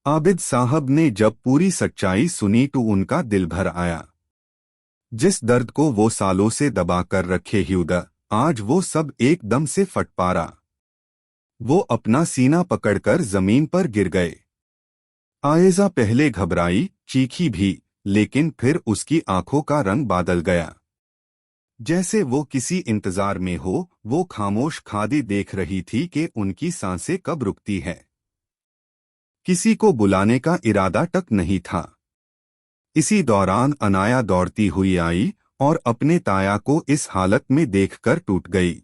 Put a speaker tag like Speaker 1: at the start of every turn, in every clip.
Speaker 1: आबिद साहब ने जब पूरी सच्चाई सुनी तो उनका दिल भर आया। जिस दर्द को वो सालों से दबा कर रखे ह्यूदा, आज वो सब एकदम से फट पारा। वो अपना सीना पकड़कर जमीन पर गिर गए। आयेजा पहले घबराई, चीखी भी, लेकिन फिर उसकी आंखों का रंग बदल गया। जैसे वो किसी इंतजार में हो, वो खामोश खादी देख रही थी कि उनकी सांसें कब रुकती है। किसी को बुलाने का इरादा तक नहीं था। इसी दौरान अनाया दौड़ती हुई आई और अपने ताया को इस हालत में देखकर टूट गई।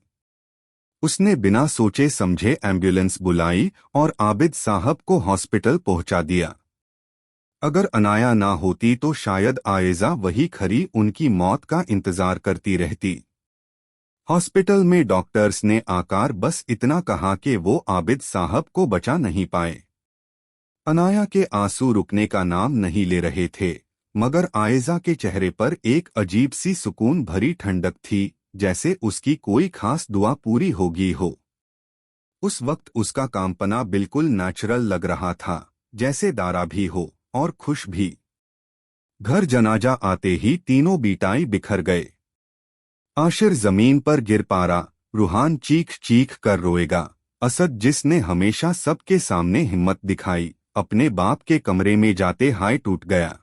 Speaker 1: उसने बिना सोचे समझे एम्बुलेंस बुलाई और आबिद साहब को हॉस्पिटल पहुंचा दिया। अगर अनाया ना होती तो शायद आयेजा वही खड़ी उनकी मौत का इंतजार करती रहती। हॉस्पिटल में डॉक्टर्स ने आकर बस इतना कहा कि वो आबिद साहब को बचा नहीं पाए। अनाया के आंसू रुकने का नाम नहीं ले रहे थे, मगर आयेजा के चेहरे पर एक अजीब सी सुकून भरी ठंडक थी, जैसे उसकी कोई खास दुआ पूरी होगी हो। उस वक्त उसका कांपना बिल्कुल नेचुरल लग रहा था, जैसे दारा भी हो और खुश भी। घर जनाजा आते ही तीनों बीटाई बिखर गए। आशिर जमीन पर गिर पारा, रूहान चीख चीख कर रोएगा। असद, जिसने हमेशा सबके सामने हिम्मत दिखाई, अपने बाप के कमरे में जाते हाय टूट गया।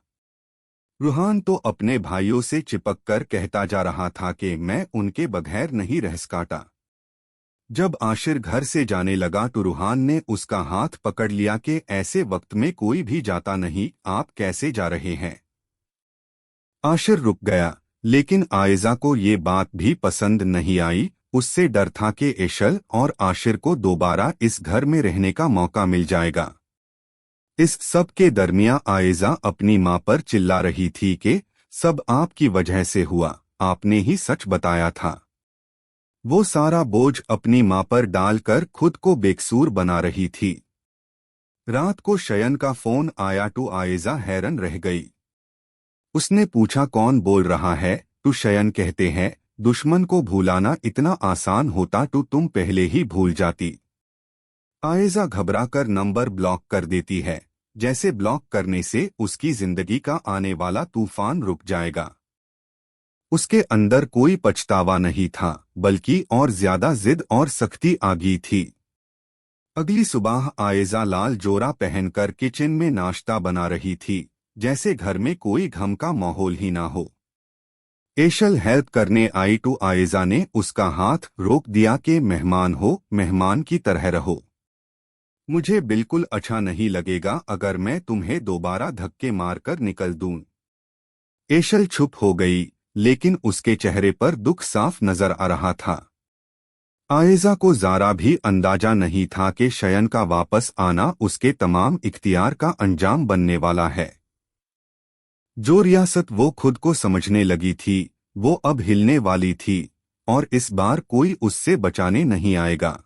Speaker 1: रूहान तो अपने भाइयों से चिपक कर कहता जा रहा था कि मैं उनके बगैर नहीं रह सकाता। जब आशिर घर से जाने लगा तो रूहान ने उसका हाथ पकड़ लिया कि ऐसे वक्त में कोई भी जाता नहीं, आप कैसे जा रहे हैं। आशिर रुक गया, लेकिन आयेजा को ये बात भी पसंद नहीं आई। उससे डर था कि एशल और आशिर को दोबारा इस घर में रहने का मौका मिल जाएगा। इस सब के दरमियां आयेजा अपनी मां पर चिल्ला रही थी कि सब आपकी वजह से हुआ, आपने ही सच बताया था। वो सारा बोझ अपनी मां पर डालकर खुद को बेकसूर बना रही थी। रात को शयन का फोन आया तो आयेजा हैरान रह गई। उसने पूछा, कौन बोल रहा है। तो शयन कहते हैं, दुश्मन को भुलाना इतना आसान होता तो तुम पहले ही भूल जाती। आयेजा घबराकर नंबर ब्लॉक कर देती है, जैसे ब्लॉक करने से उसकी जिंदगी का आने वाला तूफान रुक जाएगा। उसके अंदर कोई पछतावा नहीं था, बल्कि और ज्यादा जिद और सख्ती आ गई थी। अगली सुबह आयेजा लाल जोरा पहनकर किचन में नाश्ता बना रही थी, जैसे घर में कोई गम का माहौल ही ना हो। एशल हेल्प करने आई तो आयेजा ने उसका हाथ रोक दिया कि मेहमान हो, मेहमान की तरह रहो। मुझे बिल्कुल अच्छा नहीं लगेगा अगर मैं तुम्हें दोबारा धक्के मारकर निकल दूं। एशल चुप हो गई, लेकिन उसके चेहरे पर दुख साफ नजर आ रहा था। आयेजा को ज़रा भी अंदाजा नहीं था कि शयन का वापस आना उसके तमाम इख्तियार का अंजाम बनने वाला है। जो रियासत वो खुद को समझने लगी थी, वो अब हिलने वाली थी, और इस बार कोई उससे बचाने नहीं आएगा।